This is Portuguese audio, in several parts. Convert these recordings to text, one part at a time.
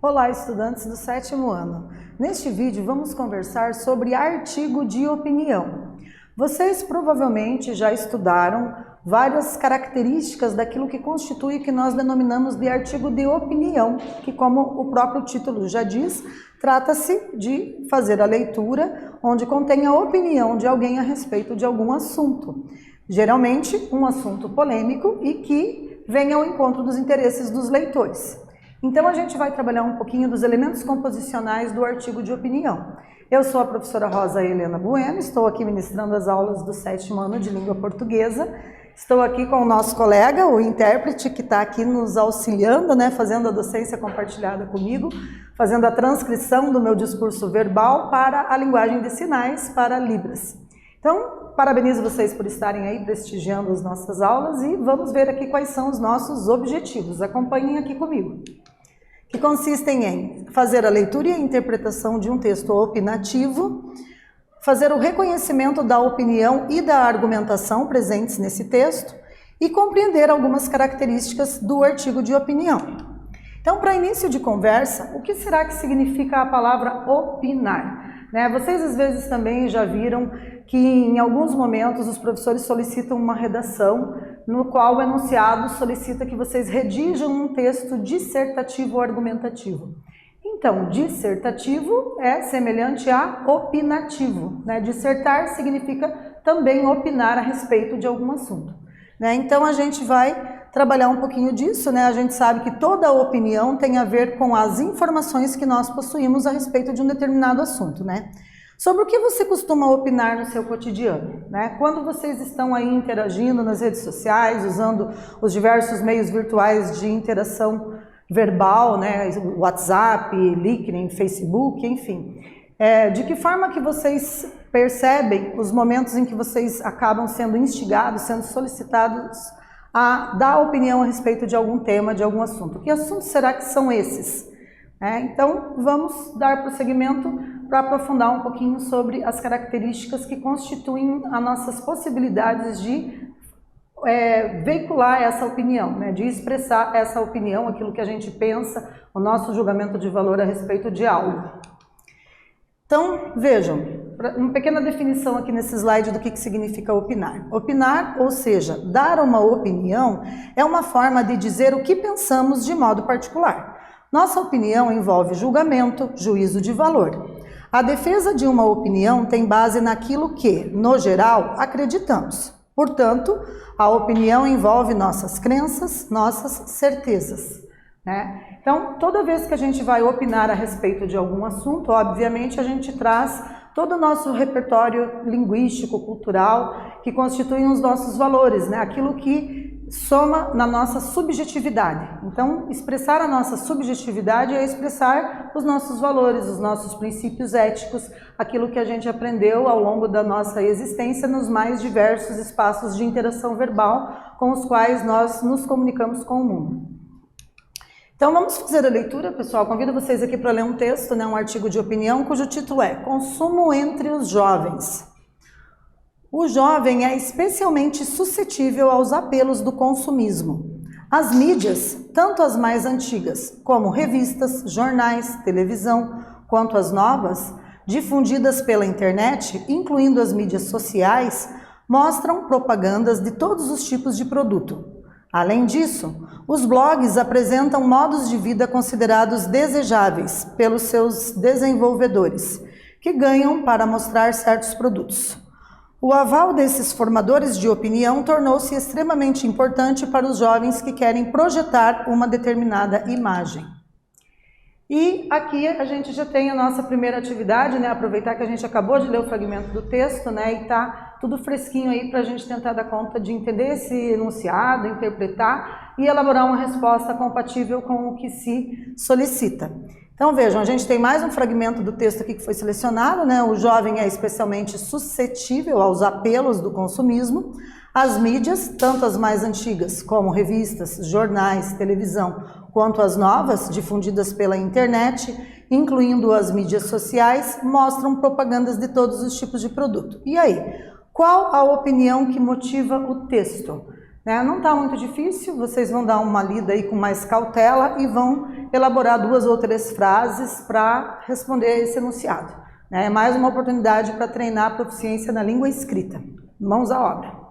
Olá, estudantes do 7º ano. Neste vídeo vamos conversar sobre artigo de opinião. Vocês provavelmente já estudaram várias características daquilo que constitui o que nós denominamos de artigo de opinião, que, como o próprio título já diz, trata-se de fazer a leitura onde contém a opinião de alguém a respeito de algum assunto. Geralmente um assunto polêmico e que vem ao encontro dos interesses dos leitores. Então a gente vai trabalhar um pouquinho dos elementos composicionais do artigo de opinião. Eu sou a professora Rosa Helena Bueno, estou aqui ministrando as aulas do 7º ano de língua portuguesa. Estou aqui com o nosso colega, o intérprete, que está aqui nos auxiliando, fazendo a docência compartilhada comigo, fazendo a transcrição do meu discurso verbal para a linguagem de sinais, para Libras. Então, parabenizo vocês por estarem aí prestigiando as nossas aulas e vamos ver aqui quais são os nossos objetivos. Acompanhem aqui comigo. Que consistem em fazer a leitura e a interpretação de um texto opinativo, fazer o reconhecimento da opinião e da argumentação presentes nesse texto e compreender algumas características do artigo de opinião. Então, para início de conversa, o que será que significa a palavra opinar? Vocês às vezes também já viram que em alguns momentos os professores solicitam uma redação no qual o enunciado solicita que vocês redijam um texto dissertativo ou argumentativo. Então, dissertativo é semelhante a opinativo. Dissertar significa também opinar a respeito de algum assunto. Então, a gente vai trabalhar um pouquinho disso. A gente sabe que toda opinião tem a ver com as informações que nós possuímos a respeito de um determinado assunto. Sobre o que você costuma opinar no seu cotidiano? Quando vocês estão aí interagindo nas redes sociais, usando os diversos meios virtuais de interação verbal, WhatsApp, LinkedIn, Facebook, enfim. De que forma que vocês percebem os momentos em que vocês acabam sendo instigados, sendo solicitados a dar opinião a respeito de algum tema, de algum assunto? Que assuntos será que são esses? Então, vamos dar prosseguimento para aprofundar um pouquinho sobre as características que constituem as nossas possibilidades de veicular essa opinião, de expressar essa opinião, aquilo que a gente pensa, o nosso julgamento de valor a respeito de algo. Então, vejam, uma pequena definição aqui nesse slide do que significa opinar. Opinar, ou seja, dar uma opinião, é uma forma de dizer o que pensamos de modo particular. Nossa opinião envolve julgamento, juízo de valor. A defesa de uma opinião tem base naquilo que, no geral, acreditamos. Portanto, a opinião envolve nossas crenças, nossas certezas. Então, toda vez que a gente vai opinar a respeito de algum assunto, obviamente a gente traz todo o nosso repertório linguístico, cultural, que constituem os nossos valores, aquilo que soma na nossa subjetividade. Então, expressar a nossa subjetividade é expressar os nossos valores, os nossos princípios éticos, aquilo que a gente aprendeu ao longo da nossa existência nos mais diversos espaços de interação verbal com os quais nós nos comunicamos com o mundo. Então vamos fazer a leitura, pessoal. Convido vocês aqui para ler um texto, um artigo de opinião, cujo título é Consumo entre os Jovens. O jovem é especialmente suscetível aos apelos do consumismo. As mídias, tanto as mais antigas, como revistas, jornais, televisão, quanto as novas, difundidas pela internet, incluindo as mídias sociais, mostram propagandas de todos os tipos de produto. Além disso, os blogs apresentam modos de vida considerados desejáveis pelos seus desenvolvedores, que ganham para mostrar certos produtos. O aval desses formadores de opinião tornou-se extremamente importante para os jovens que querem projetar uma determinada imagem. E aqui a gente já tem a nossa primeira atividade, aproveitar que a gente acabou de ler o fragmento do texto, e está tudo fresquinho aí para a gente tentar dar conta de entender esse enunciado, interpretar e elaborar uma resposta compatível com o que se solicita. Então vejam, a gente tem mais um fragmento do texto aqui que foi selecionado, o jovem é especialmente suscetível aos apelos do consumismo. As mídias, tanto as mais antigas como revistas, jornais, televisão, quanto as novas, difundidas pela internet, incluindo as mídias sociais, mostram propagandas de todos os tipos de produto. E aí, qual a opinião que motiva o texto? Não está muito difícil, vocês vão dar uma lida aí com mais cautela e vão elaborar 2 ou 3 frases para responder esse enunciado. É mais uma oportunidade para treinar a proficiência na língua escrita. Mãos à obra.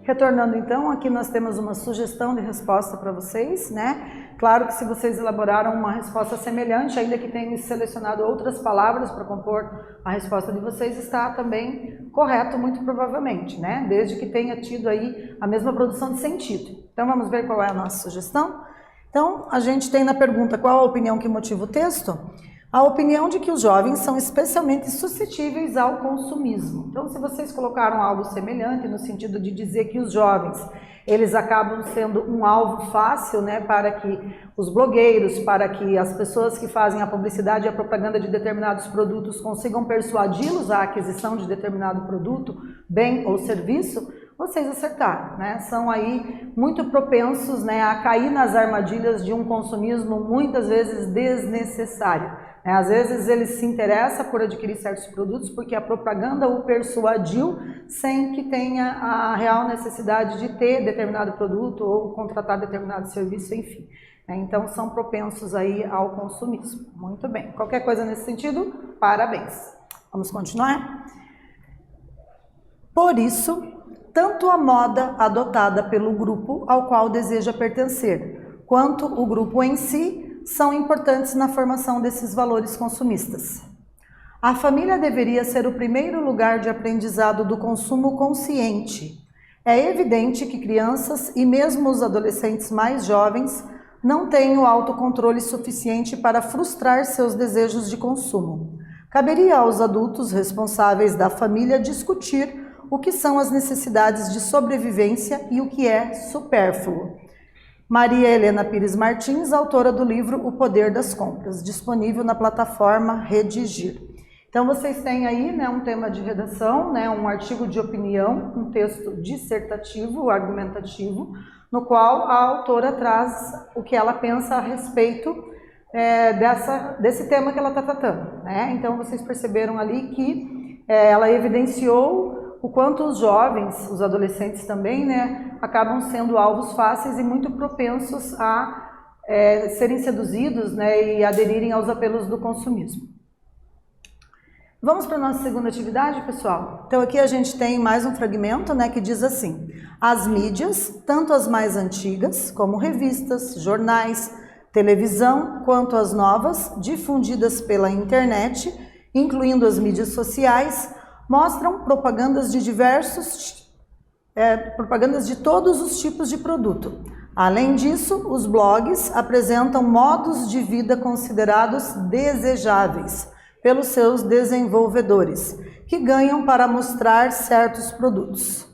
Retornando então, aqui nós temos uma sugestão de resposta para vocês, né? Claro que se vocês elaboraram uma resposta semelhante, ainda que tenham selecionado outras palavras para compor a resposta de vocês, está também correto, muito provavelmente, né? Desde que tenha tido aí a mesma produção de sentido. Então vamos ver qual é a nossa sugestão? Então, a gente tem na pergunta qual a opinião que motiva o texto? A opinião de que os jovens são especialmente suscetíveis ao consumismo. Então, se vocês colocaram algo semelhante, no sentido de dizer que os jovens, eles acabam sendo um alvo fácil, né, para que os blogueiros, para que as pessoas que fazem a publicidade e a propaganda de determinados produtos consigam persuadi-los à aquisição de determinado produto, bem ou serviço, vocês acertaram, né? São aí muito propensos, né, a cair nas armadilhas de um consumismo muitas vezes desnecessário. Às vezes ele se interessa por adquirir certos produtos porque a propaganda o persuadiu sem que tenha a real necessidade de ter determinado produto ou contratar determinado serviço, enfim. Então são propensos aí ao consumismo. Muito bem. Qualquer coisa nesse sentido, parabéns. Vamos continuar? Por isso, tanto a moda adotada pelo grupo ao qual deseja pertencer, quanto o grupo em si, são importantes na formação desses valores consumistas. A família deveria ser o primeiro lugar de aprendizado do consumo consciente. É evidente que crianças e mesmo os adolescentes mais jovens não têm o autocontrole suficiente para frustrar seus desejos de consumo. Caberia aos adultos responsáveis da família discutir o que são as necessidades de sobrevivência e o que é supérfluo. Maria Helena Pires Martins, autora do livro O Poder das Compras, disponível na plataforma Redigir. Então vocês têm aí, né, um tema de redação, né, um artigo de opinião, um texto dissertativo, argumentativo, no qual a autora traz o que ela pensa a respeito desse tema que ela está tratando, né? Então vocês perceberam ali que ela evidenciou o quanto os jovens, os adolescentes também, né, acabam sendo alvos fáceis e muito propensos a serem seduzidos, né, e aderirem aos apelos do consumismo. Vamos para a nossa segunda atividade, pessoal? Então aqui a gente tem mais um fragmento, né, que diz assim: as mídias, tanto as mais antigas, como revistas, jornais, televisão, quanto as novas, difundidas pela internet, incluindo as mídias sociais, mostram propagandas de todos os tipos de produto. Além disso, os blogs apresentam modos de vida considerados desejáveis pelos seus desenvolvedores, que ganham para mostrar certos produtos.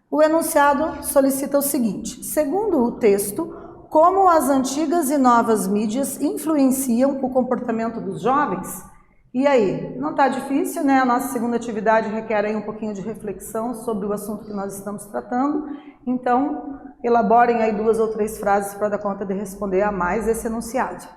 O enunciado solicita o seguinte: segundo o texto, como as antigas e novas mídias influenciam o comportamento dos jovens? E aí, não está difícil, né? A nossa segunda atividade requer aí um pouquinho de reflexão sobre o assunto que nós estamos tratando. Então, elaborem aí 2 ou 3 frases para dar conta de responder a mais esse enunciado.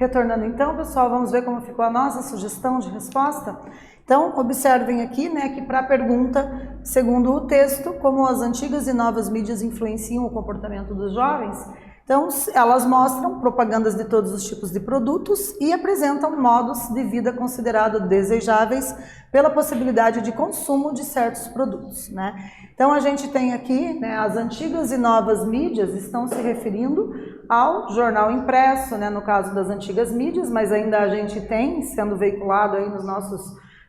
Retornando então, pessoal, vamos ver como ficou a nossa sugestão de resposta? Então, observem aqui, né, que para a pergunta, segundo o texto, como as antigas e novas mídias influenciam o comportamento dos jovens, então elas mostram propagandas de todos os tipos de produtos e apresentam modos de vida considerados desejáveis pela possibilidade de consumo de certos produtos, né? Então a gente tem aqui, né, as antigas e novas mídias estão se referindo ao jornal impresso, né, no caso das antigas mídias, mas ainda a gente tem sendo veiculado aí nos nossos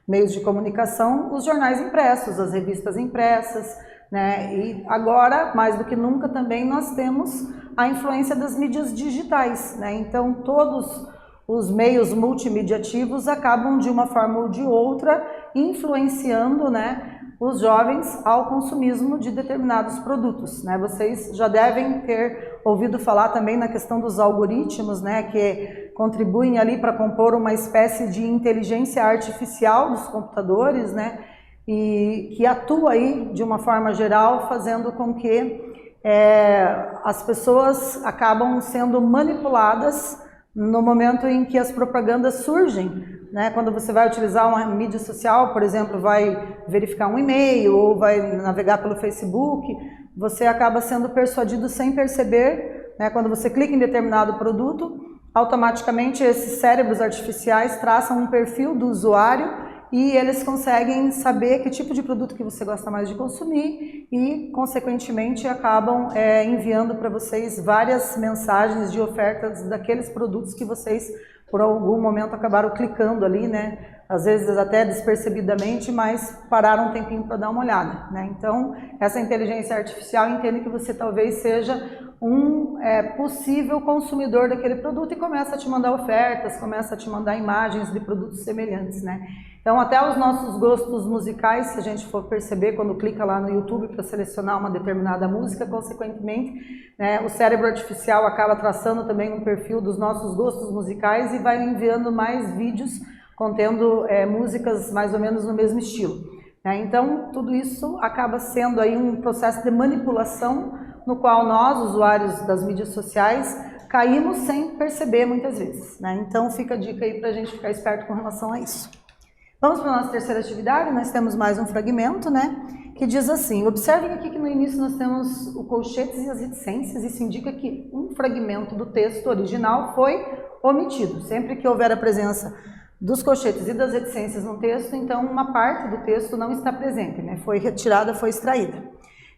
meios de comunicação os jornais impressos, as revistas impressas, né? E agora, mais do que nunca, também nós temos a influência das mídias digitais, né? Então todos os meios multimediativos acabam de uma forma ou de outra influenciando, né, os jovens ao consumismo de determinados produtos, né? Vocês já devem ter ouvido falar também na questão dos algoritmos, né, que contribuem ali para compor uma espécie de inteligência artificial dos computadores, né, e que atua aí de uma forma geral, fazendo com que as pessoas acabam sendo manipuladas no momento em que as propagandas surgem, né? Quando você vai utilizar uma mídia social, por exemplo, vai verificar um e-mail ou vai navegar pelo Facebook, você acaba sendo persuadido sem perceber, né? Quando você clica em determinado produto, automaticamente esses cérebros artificiais traçam um perfil do usuário e eles conseguem saber que tipo de produto que você gosta mais de consumir e, consequentemente, acabam enviando para vocês várias mensagens de ofertas daqueles produtos que vocês, por algum momento, acabaram clicando ali, né? Às vezes até despercebidamente, mas pararam um tempinho para dar uma olhada, né? Então, essa inteligência artificial entende que você talvez seja um possível consumidor daquele produto e começa a te mandar ofertas, começa a te mandar imagens de produtos semelhantes, né? Então, até os nossos gostos musicais, se a gente for perceber quando clica lá no YouTube para selecionar uma determinada música, consequentemente, né, o cérebro artificial acaba traçando também um perfil dos nossos gostos musicais e vai enviando mais vídeos contendo músicas mais ou menos no mesmo estilo, né? Então, tudo isso acaba sendo aí um processo de manipulação no qual nós, usuários das mídias sociais, caímos sem perceber muitas vezes, né? Então, fica a dica aí para a gente ficar esperto com relação a isso. Vamos para a nossa terceira atividade, nós temos mais um fragmento, né, que diz assim: observem aqui que no início nós temos o colchetes e as reticências, isso indica que um fragmento do texto original foi omitido. Sempre que houver a presença dos colchetes e das reticências no texto, então uma parte do texto não está presente, né, foi retirada, foi extraída.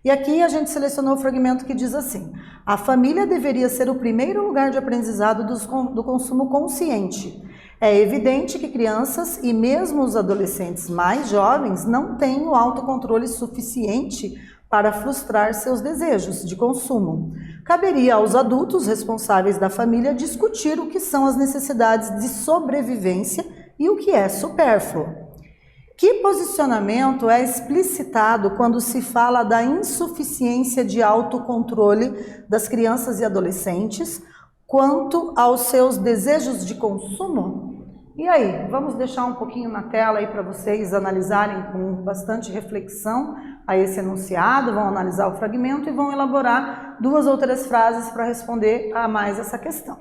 E aqui a gente selecionou o fragmento que diz assim: a família deveria ser o primeiro lugar de aprendizado do consumo consciente. É evidente que crianças e mesmo os adolescentes mais jovens não têm o autocontrole suficiente para frustrar seus desejos de consumo. Caberia aos adultos responsáveis da família discutir o que são as necessidades de sobrevivência e o que é supérfluo. Que posicionamento é explicitado quando se fala da insuficiência de autocontrole das crianças e adolescentes quanto aos seus desejos de consumo? E aí, vamos deixar um pouquinho na tela aí para vocês analisarem com bastante reflexão a esse enunciado, vão analisar o fragmento e vão elaborar 2 ou 3 frases para responder a mais essa questão.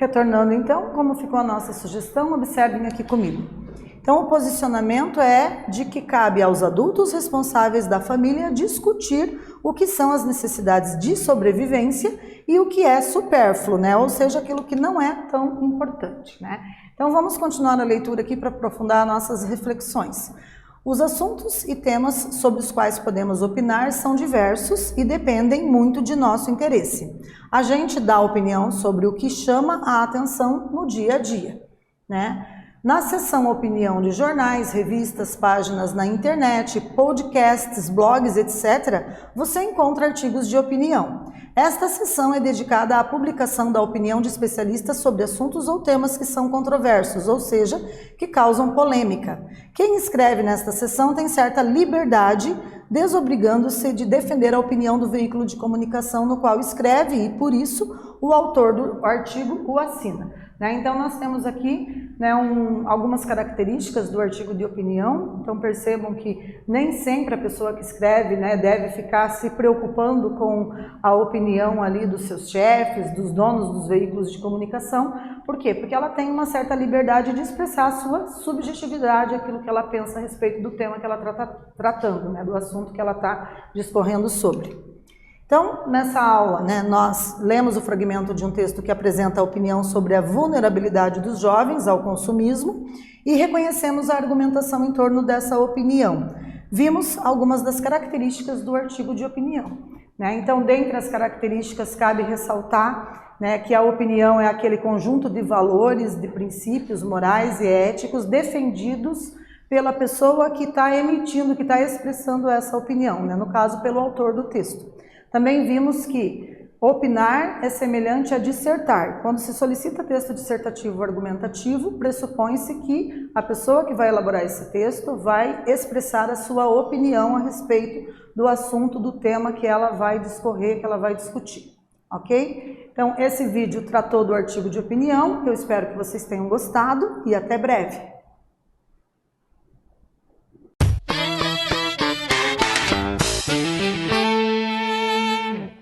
Retornando então, como ficou a nossa sugestão, observem aqui comigo. Então, o posicionamento é de que cabe aos adultos responsáveis da família discutir o que são as necessidades de sobrevivência e o que é supérfluo, né? Ou seja, aquilo que não é tão importante, né? Então, vamos continuar a leitura aqui para aprofundar nossas reflexões. Os assuntos e temas sobre os quais podemos opinar são diversos e dependem muito de nosso interesse. A gente dá opinião sobre o que chama a atenção no dia a dia, né? Na seção opinião de jornais, revistas, páginas na internet, podcasts, blogs, etc., você encontra artigos de opinião. Esta seção é dedicada à publicação da opinião de especialistas sobre assuntos ou temas que são controversos, ou seja, que causam polêmica. Quem escreve nesta seção tem certa liberdade, desobrigando-se de defender a opinião do veículo de comunicação no qual escreve e, por isso, o autor do artigo o assina. Então, nós temos aqui algumas características do artigo de opinião. Então, percebam que nem sempre a pessoa que escreve deve ficar se preocupando com a opinião ali dos seus chefes, dos donos dos veículos de comunicação. Por quê? Porque ela tem uma certa liberdade de expressar a sua subjetividade, aquilo que ela pensa a respeito do tema que ela está tratando, do assunto que ela está discorrendo sobre. Então, nessa aula, nós lemos o fragmento de um texto que apresenta a opinião sobre a vulnerabilidade dos jovens ao consumismo e reconhecemos a argumentação em torno dessa opinião. Vimos algumas das características do artigo de opinião. Então, dentre as características, cabe ressaltar que a opinião é aquele conjunto de valores, de princípios morais e éticos defendidos pela pessoa que está emitindo, que está expressando essa opinião, no caso, pelo autor do texto. Também vimos que opinar é semelhante a dissertar. Quando se solicita texto dissertativo argumentativo, pressupõe-se que a pessoa que vai elaborar esse texto vai expressar a sua opinião a respeito do assunto, do tema que ela vai discorrer, que ela vai discutir. Ok? Então, esse vídeo tratou do artigo de opinião. Eu espero que vocês tenham gostado e até breve.